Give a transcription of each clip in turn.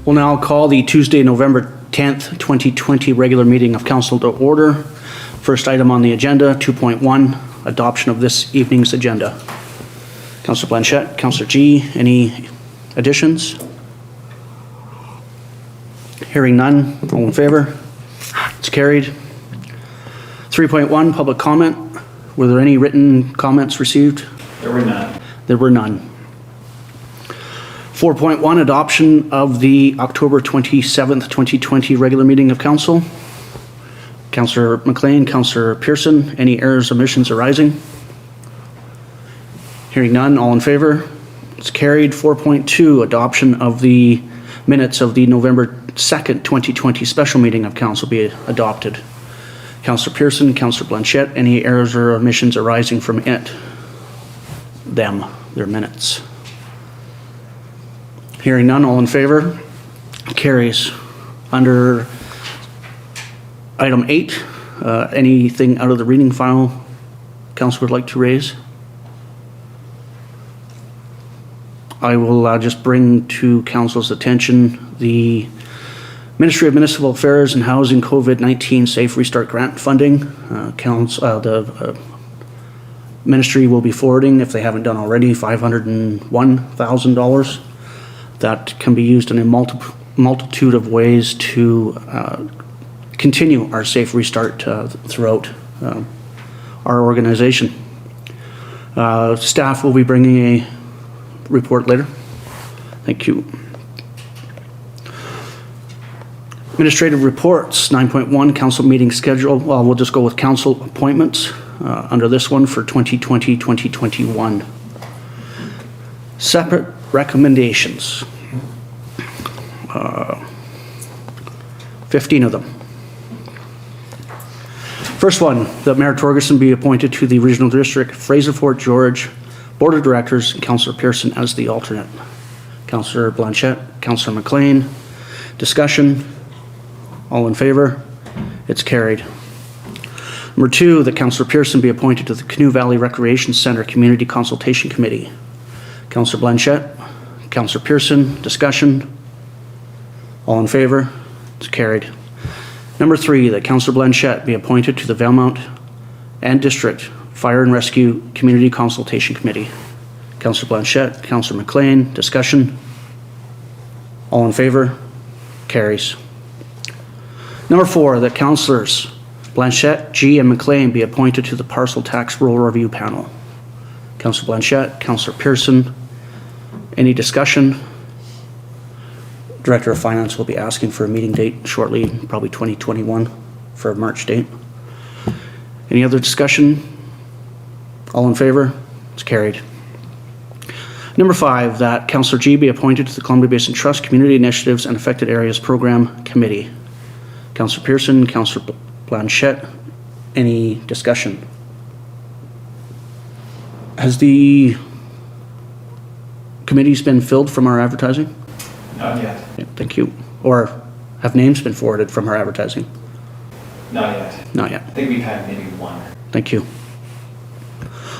We'll now call the Tuesday, November 10th, 2020 regular meeting of council to order. First item on the agenda, 2.1, adoption of this evening's agenda. Councillor Blanchette, Councillor G, any additions? Hearing none, all in favor? It's carried. 3.1, public comment. Were there any written comments received? There were none. There were none. 4.1, adoption of the October 27th, 2020 regular meeting of council. Councillor MacLean, Councillor Pearson, any errors, omissions arising? Hearing none, all in favor? It's carried. 4.2, adoption of the minutes of the November 2nd, 2020 special meeting of council be adopted. Councillor Pearson, Councillor Blanchette, any errors or omissions arising from it? Their minutes. Hearing none, all in favor? Carries. Under item 8, anything out of the reading file council would like to raise? I will just bring to council's attention the Ministry of Municipal Affairs and Housing COVID-19 Safe Restart Grant funding. The ministry will be forwarding, if they haven't done already, $501,000. That can be used in a multitude of ways to continue our safe restart throughout our organization. Staff will be bringing a report later. Thank you. Administrative reports, 9.1, council meeting schedule. Well, we'll just go with council appointments under this one for 2020-2021. Separate recommendations. 15 of them. First one, that Mayor Torgerson be appointed to the Regional District Fraser Fort George Board of Directors and Councillor Pearson as the alternate. Councillor Blanchette, Councillor MacLean. Discussion. All in favor? It's carried. Number 2, that Councillor Pearson be appointed to the Canoe Valley Recreation Center Community Consultation Committee. Councillor Blanchette, Councillor Pearson. Discussion. All in favor? It's carried. Number 3, that Councillor Blanchette be appointed to the Valemount and District Fire and Rescue Community Consultation Committee. Councillor Blanchette, Councillor MacLean. Discussion. All in favor? Carries. Number 4, that Councillors Blanchette, G, and MacLean be appointed to the Parcel Tax Roll Review Panel. Councillor Blanchette, Councillor Pearson. Any discussion? Director of Finance will be asking for a meeting date shortly, probably 2021 for a March date. Any other discussion? All in favor? It's carried. Number 5, that Councillor G be appointed to the Columbia Basin Trust Community Initiatives and Affected Areas Program Committee. Councillor Pearson, Councillor Blanchette, any discussion? Has the committees been filled from our advertising? Not yet. Yeah, thank you. Or have names been forwarded from our advertising? Not yet. Not yet. I think we've had maybe one. Thank you.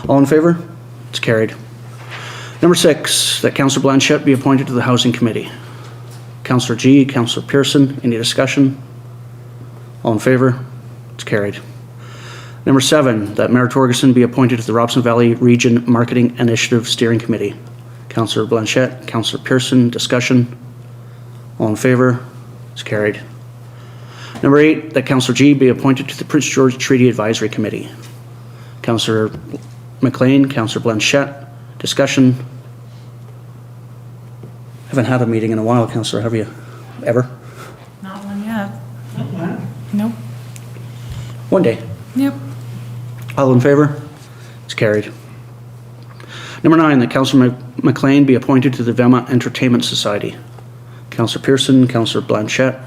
All in favor? It's carried. Number 6, that Councillor Blanchette be appointed to the Housing Committee. Councillor G, Councillor Pearson, any discussion? All in favor? It's carried. Number 7, that Mayor Torgerson be appointed to the Robson Valley Region Marketing Initiative Steering Committee. Councillor Blanchette, Councillor Pearson, discussion. All in favor? It's carried. Number 8, that Councillor G be appointed to the Prince George Treaty Advisory Committee. Councillor MacLean, Councillor Blanchette, discussion. Haven't had a meeting in a while, Councillor, have you? Ever? Not one yet. Nope. One day. Yep. All in favor? It's carried. Number 9, that Councillor MacLean be appointed to the Valemount Entertainment Society. Councillor Pearson, Councillor Blanchette,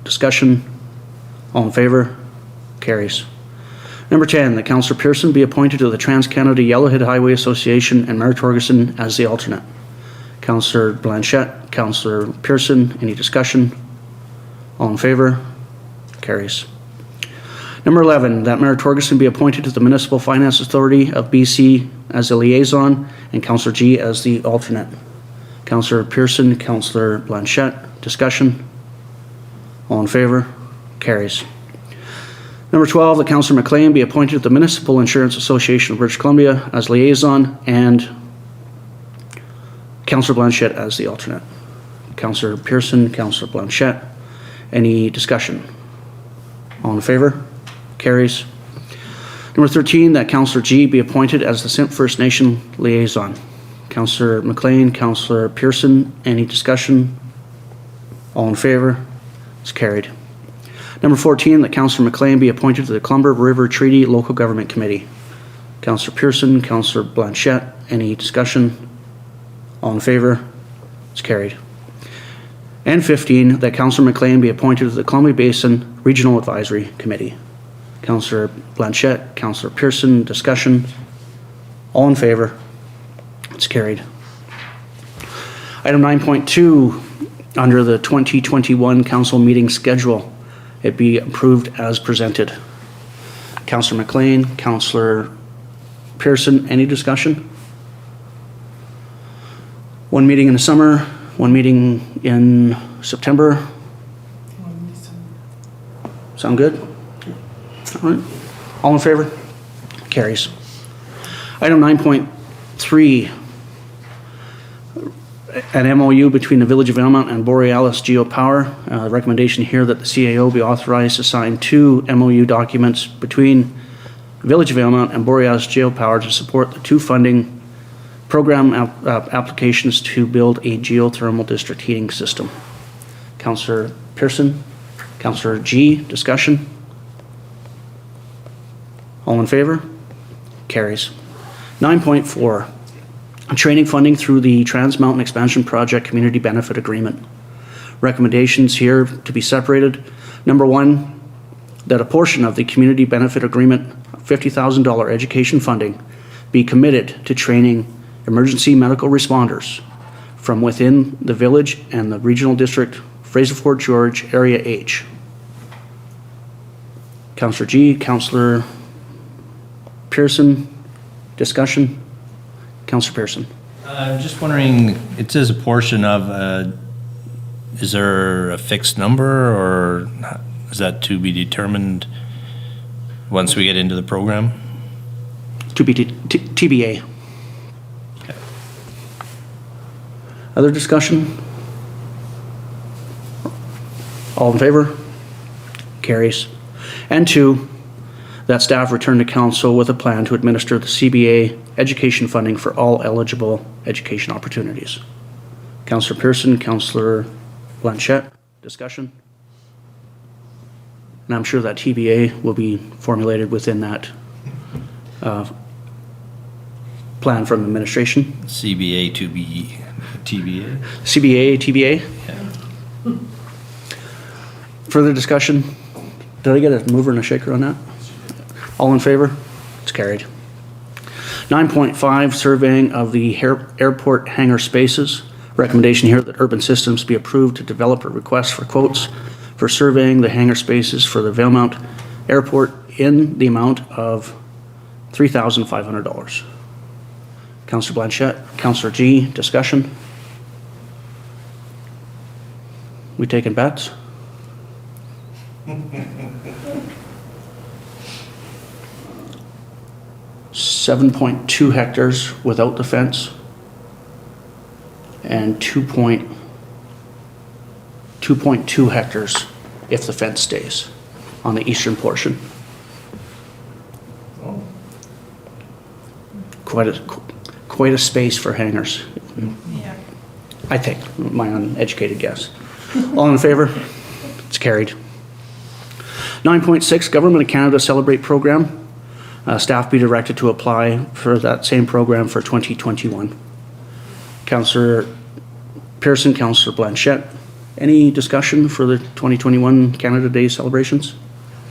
discussion. All in favor? Carries. Number 10, that Councillor Pearson be appointed to the Trans-Canada Yellowhead Highway Association and Mayor Torgerson as the alternate. Councillor Blanchette, Councillor Pearson, any discussion? All in favor? Carries. Number 11, that Mayor Torgerson be appointed to the Municipal Finance Authority of BC as a liaison and Councillor G as the alternate. Councillor Pearson, Councillor Blanchette. Discussion? All in favor? Carries. Number 12, that Councillor MacLean be appointed to the Municipal Insurance Association of British Columbia as liaison and Councillor Blanchette as the alternate. Councillor Pearson, Councillor Blanchette. Any discussion? All in favor? Carries. Number 13, that Councillor G be appointed as the Simp First Nation liaison. Councillor MacLean, Councillor Pearson. Any discussion? All in favor? It's carried. Number 14, that Councillor MacLean be appointed to the Clumber River Treaty Local Government Committee. Councillor Pearson, Councillor Blanchette. Any discussion? All in favor? It's carried. And 15, that Councillor MacLean be appointed to the Columbia Basin Regional Advisory Committee. Councillor Blanchette, Councillor Pearson. Discussion? All in favor? It's carried. Item 9.2, under the 2021 council meeting schedule, it be approved as presented. Councillor MacLean, Councillor Pearson. Any discussion? One meeting in the summer, one meeting in September. Sound good? All right. All in favor? Carries. Item 9.3, an MOU between the Village of Valemount and Borealis Geopower. Recommendation here that the CAO be authorized to sign 2 MOU documents between the Village of Valemount and Borealis Geopower to support the 2 funding program applications to build a geothermal district heating system. Councillor Pearson, Councillor G. Discussion? All in favor? Carries. 9.4, training funding through the Trans Mountain Expansion Project Community Benefit Agreement. Recommendations here to be separated. Number 1, that a portion of the Community Benefit Agreement $50,000 education funding be committed to training emergency medical responders from within the village and the regional district Fraser Fort George Area H. Councillor G, Councillor Pearson. Discussion? Councillor Pearson. I'm just wondering, it says a portion of, is there a fixed number, or is that to be determined once we get into the program? To be TBA. Okay. Other discussion? All in favor? Carries. And 2, that staff return to council with a plan to administer the CBA education funding for all eligible education opportunities. Councillor Pearson, Councillor Blanchette. Discussion? And I'm sure that TBA will be formulated within that plan from administration. CBA to be TBA? CBA, TBA. Yeah. Further discussion? Did I get a mover and a shaker on that? All in favor? It's carried. 9.5, surveying of the airport hangar spaces. Recommendation here that Urban Systems be approved to develop a request for quotes for surveying the hangar spaces for the Valemount Airport in the amount of $3,500. Councillor Blanchette, Councillor G. Discussion? We taking bets? 7.2 hectares without the fence and 2.2 hectares if the fence stays on the eastern portion. Quite a space for hangars, Yeah. I think, my uneducated guess. All in favor? It's carried. 9.6, Government of Canada Celebrate Program. Staff be directed to apply for that same program for 2021. Councillor Pearson, Councillor Blanchette. Any discussion for the 2021 Canada Day celebrations?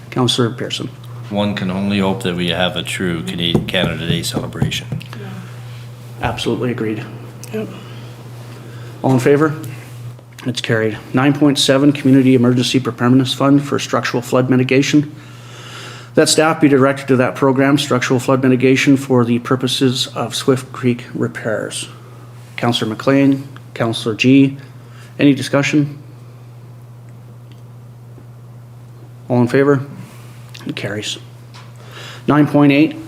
Councillor Pearson. One can only hope that we have a true Canada Day celebration. Absolutely agreed. Yep. All in favor? It's carried. 9.7, Community Emergency Preparedness Fund for Structural Flood Mitigation. That staff be directed to that program, structural flood mitigation, for the purposes of Swift Creek repairs. Councillor MacLean, Councillor G. Any discussion? All in favor? It carries. 9.8,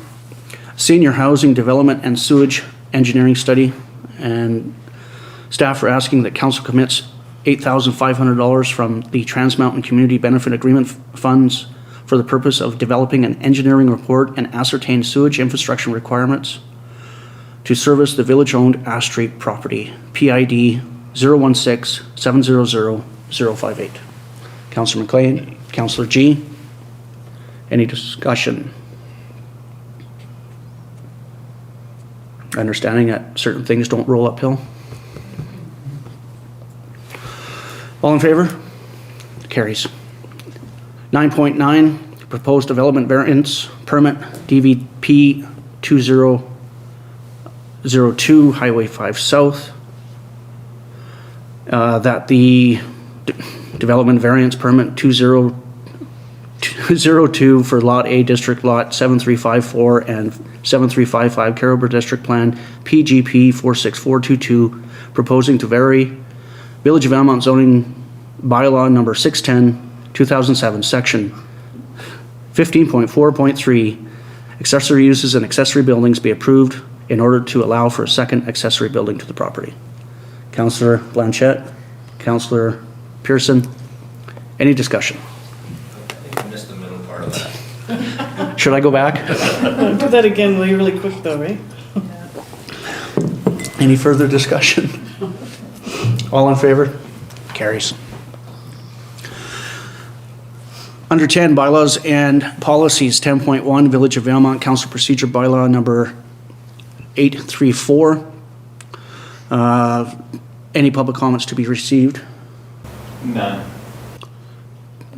Senior Housing Development and Sewage Engineering Study, and staff are asking that council commits $8,500 from the Trans Mountain Community Benefit Agreement funds for the purpose of developing an engineering report and ascertain sewage infrastructure requirements to service the village-owned Ash Street property, PID 016-700-058. Councillor MacLean, Councillor G. Any discussion? Understanding that certain things don't roll uphill. All in favor? Carries. 9.9, proposed development variance permit, DVP 2002, Highway 5 South. That the development variance permit 2002 for Lot A District Lot 7354 and 7355 Carrollborough District Plan, PGP 46422, proposing to vary Village of Valemount zoning bylaw number 610, 2007, section 15.4.3, accessory uses and accessory buildings be approved in order to allow for a second accessory building to the property. Councillor Blanchette, Councillor Pearson, any discussion? I think I missed the middle part of that. Should I go back? Do that again, will you, really quick though, right? Any further discussion? All in favor? Carries. Under 10, bylaws and policies, 10.1, Village of Valemount Council Procedure Bylaw number 834. Any public comments to be received? None.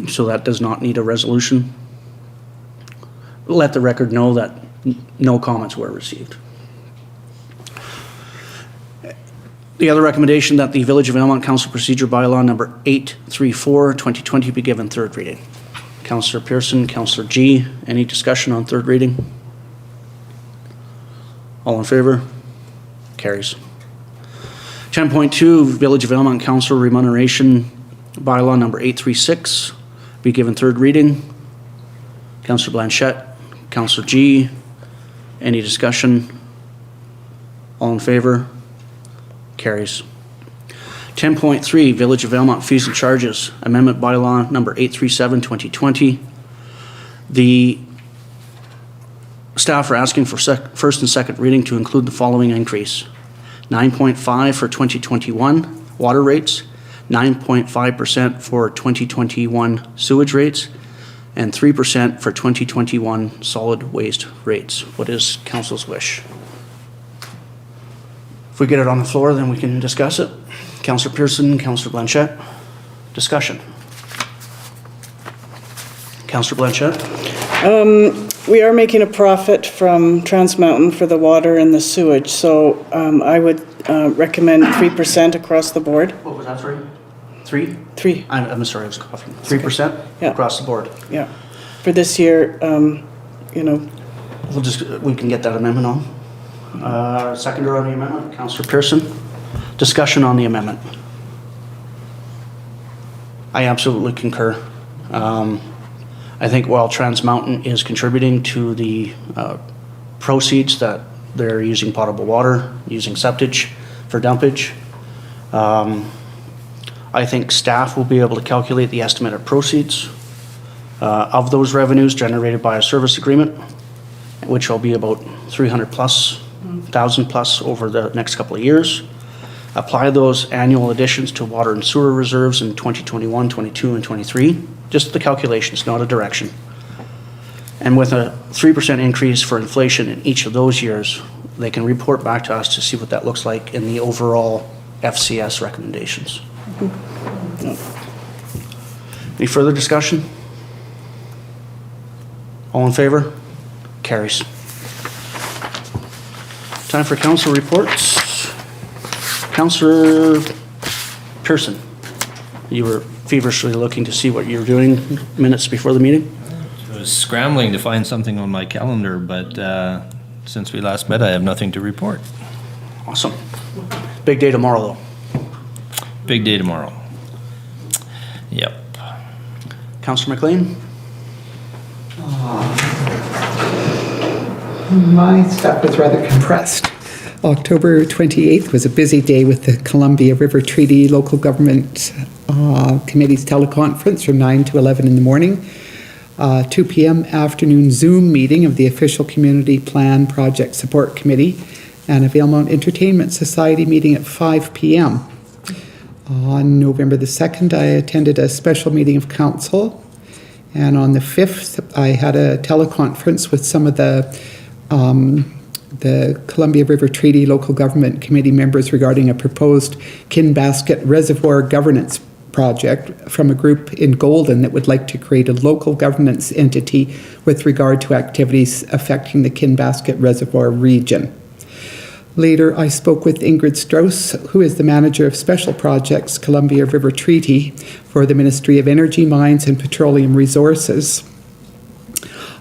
So that does not need a resolution. Let the record know that no comments were received. The other recommendation that the Village of Valemount Council Procedure Bylaw number 834, 2020 be given third reading. Councillor Pearson, Councillor G, any discussion on third reading? All in favor? Carries. 10.2, Village of Valemount Council Remuneration Bylaw number 836 be given third reading. Councillor Blanchette, Councillor G, any discussion? All in favor? Carries. 10.3, Village of Valemount Fees and Charges, Amendment Bylaw number 837, 2020. The staff are asking for first and second reading to include the following increase. 9.5 for 2021 water rates, 9.5% for 2021 sewage rates, and 3% for 2021 solid waste rates. What is council's wish? If we get it on the floor, then we can discuss it. Councillor Pearson, Councillor Blanchette, discussion. Councillor Blanchette? We are making a profit from Trans Mountain for the water and the sewage, so I would recommend 3% across the board. What was that, sorry? 3? 3, I'm sorry, I was coughing. 3% Yeah. across the board. yeah. For this year, you know, We can get that amendment on. Seconder on the amendment, Councillor Pearson. Discussion on the amendment. I absolutely concur. I think while Trans Mountain is contributing to the proceeds that they're using potable water, using septage for dumpage, I think staff will be able to calculate the estimated proceeds of those revenues generated by a service agreement, which will be about 300 plus, 1,000 plus over the next couple of years. Apply those annual additions to water and sewer reserves in 2021, 22, and 23. Just the calculations, not a direction. And with a 3% increase for inflation in each of those years, they can report back to us to see what that looks like in the overall FCS recommendations. Any further discussion? All in favor? Carries. Time for council reports. Councillor Pearson, you were feverishly looking to see what you were doing minutes before the meeting? I was scrambling to find something on my calendar, but since we last met, I have nothing to report. Awesome. Big day tomorrow, though. Big day tomorrow. Yep. Councillor MacLean? My stuff was rather compressed. October 28th was a busy day with the Columbia River Treaty Local Government Committee's teleconference from 9 to 11 in the morning. 2 p.m. afternoon Zoom meeting of the Official Community Plan Project Support Committee, and a Valemount Entertainment Society meeting at 5 p.m. On November the 2nd, I attended a special meeting of council, and on the 5th, I had a teleconference with some of the Columbia River Treaty Local Government Committee members regarding a proposed Kinbasket Reservoir Governance project from a group in Golden that would like to create a local governance entity with regard to activities affecting the Kinbasket Reservoir region. Later, I spoke with Ingrid Strauss, who is the Manager of Special Projects, Columbia River Treaty, for the Ministry of Energy, Mines and Petroleum Resources,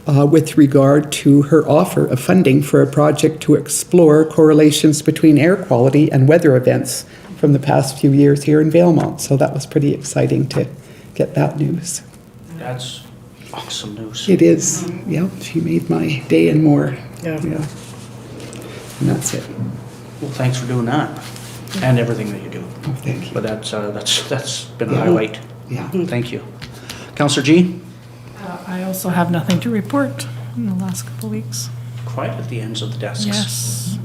with regard to her offer of funding for a project to explore correlations between air quality and weather events from the past few years here in Valemount. So that was pretty exciting to get that news. That's awesome news. It is, yeah, she made my day and more. Yeah. And that's it. Well, thanks for doing that and everything that you do. Oh, thank you. But that's been a Yeah. highlight. Yeah. Thank you. Councillor G? I also have nothing to report in the last couple of weeks. Quiet at the ends of the desks. Yes.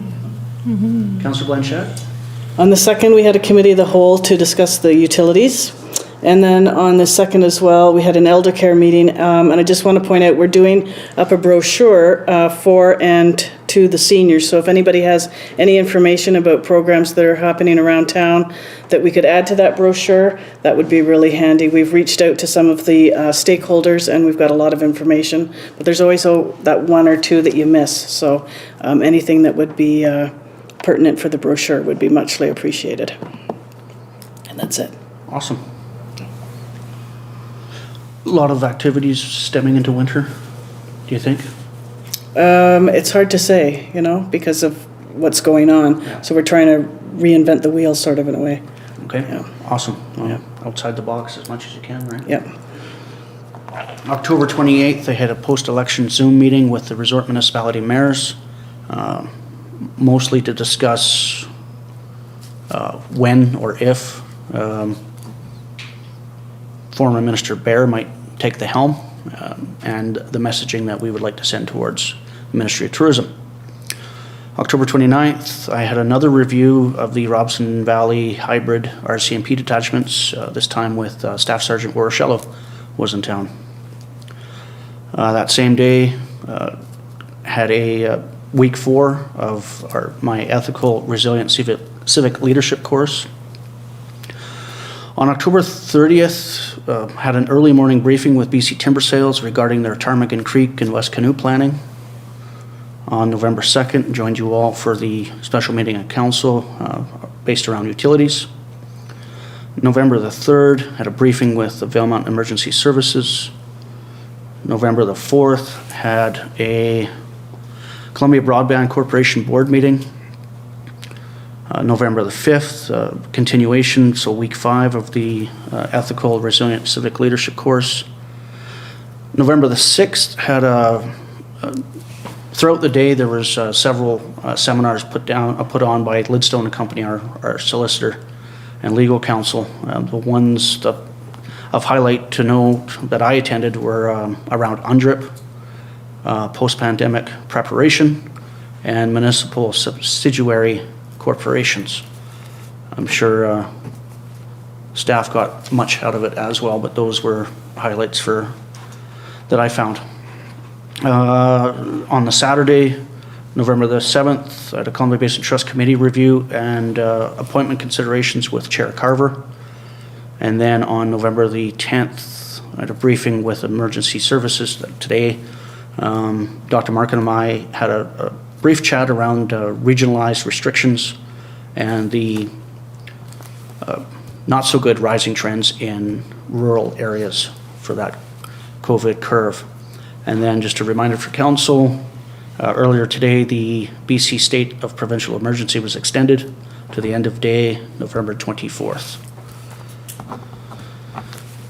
Councillor Blanchette? On the 2nd, we had a committee of the whole to discuss the utilities. And then on the 2nd as well, we had an elder care meeting. And I just want to point out, we're doing up a brochure for and to the seniors. So if anybody has any information about programs that are happening around town that we could add to that brochure, that would be really handy. We've reached out to some of the stakeholders and we've got a lot of information. But there's always that one or two that you miss. So anything that would be pertinent for the brochure would be muchly appreciated. And that's it. Awesome. A lot of activities stemming into winter, do you think? It's hard to say, because of what's going on. Yeah. So we're trying to reinvent the wheel sort of in a way. Okay, Yeah. awesome. Well, Yeah. outside the box as much as you can, right? Yep. October 28th, they had a post-election Zoom meeting with the resort municipality mayors, mostly to discuss when or if former Minister Bear might take the helm, and the messaging that we would like to send towards the Ministry of Tourism. October 29th, I had another review of the Robson Valley hybrid RCMP detachments, this time with Staff Sergeant Borochello was in town. That same day, had a week 4 of my ethical, resilient civic leadership course. On October 30th, had an early morning briefing with BC Timber Sales regarding their Ptarmigan Creek and West Canoe planning. On November 2nd, joined you all for the special meeting of council based around utilities. November the 3rd, had a briefing with the Valemount Emergency Services. November the 4th, had a Columbia Broadband Corporation board meeting. November the 5th, continuation, so week 5 of the Ethical Resilient Civic Leadership course. November the 6th, had throughout the day there was several seminars put on by Lidstone and Company, our solicitor and legal counsel. The ones of highlight to note that I attended were around UNDRIP, post-pandemic preparation, and municipal subsidiary corporations. I'm sure staff got much out of it as well, but those were highlights that I found. On the Saturday, November the 7th, I had a Columbia Basin Trust Committee review and appointment considerations with Chair Carver. And then on November the 10th, I had a briefing with Emergency Services. Today, Dr. Markin and I had a brief chat around regionalized restrictions and the not so good rising trends in rural areas for that COVID curve. And then just a reminder for council, earlier today the BC state of provincial emergency was extended to the end of day, November 24th.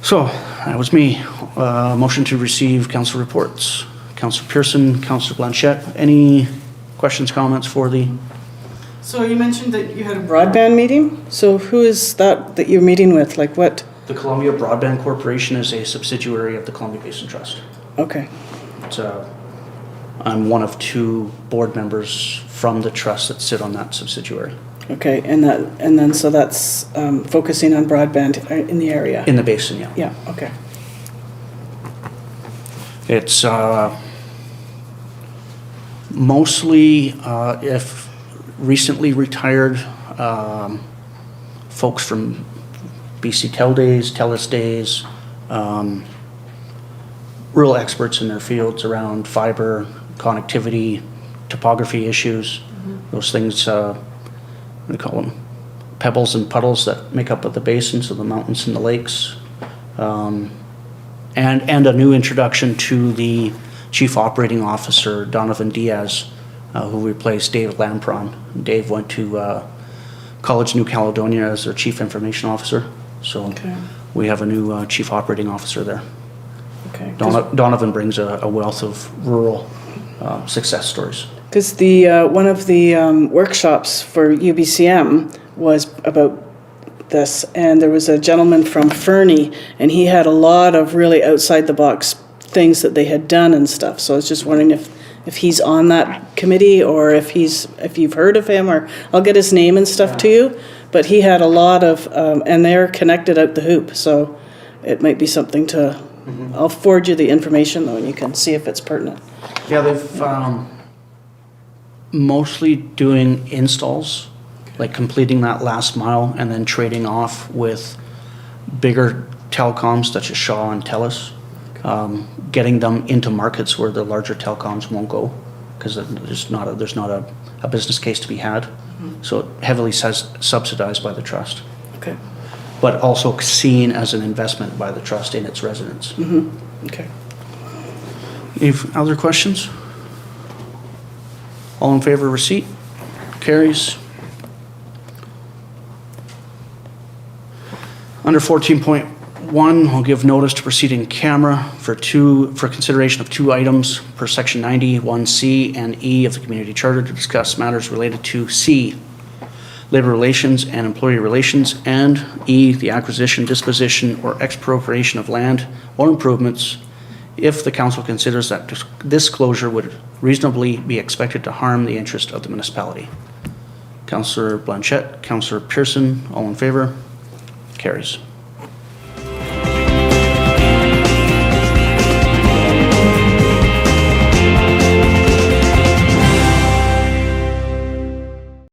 So, that was me. Motion to receive council reports. Councillor Pearson, Councillor Blanchette, any questions, comments for the? So you mentioned that you had a broadband meeting? So who is that you're meeting with? Like what? The Columbia Broadband Corporation is a subsidiary of the Columbia Basin Trust. Okay, It's, I'm one of 2 board members from the trust that sit on that subsidiary okay, and then so that's focusing on broadband in the area? in the basin, yeah. Yeah, okay. It's mostly if recently retired folks from BC Tel days, TELUS days, real experts in their fields around fiber, connectivity, topography issues, those things, what do you call them? Pebbles and puddles that make up the basin, so the mountains and the lakes. And a new introduction to the Chief Operating Officer, Donovan Diaz, who replaced Dave Lampron. Dave went to College New Caledonia as their Chief Information Officer. So Okay. we have a new Chief Operating Officer there. Okay. Donovan brings a wealth of rural success stories. Because one of the workshops for UBCM was about this, and there was a gentleman from Fernie, and he had a lot of really outside-the-box things that they had done and stuff. So I was just wondering if he's on that committee, or if you've heard of him, or I'll get his name and stuff to you. But he had a lot of, and they're connected out the hoop, so it might be something to. I'll forward you the information though, and you can see if it's pertinent. Yeah, they've mostly doing installs, like completing that last mile and then trading off with bigger telecoms such as Shaw and TELUS, getting them into markets where the larger telecoms won't go because there's not a business case to be had. So heavily subsidized by the trust, Okay. but also seen as an investment by the trust in its residents. Okay. Any other questions? All in favor of receipt? Carries. Under 14.1, I'll give notice to proceed in camera for consideration of 2 items per section 91C and E of the Community Charter to discuss matters related to C, labor relations and employee relations, and E, the acquisition, disposition, or expropriation of land or improvements if the council considers that this closure would reasonably be expected to harm the interest of the municipality. Councillor Blanchette, Councillor Pearson, all in favor? Carries.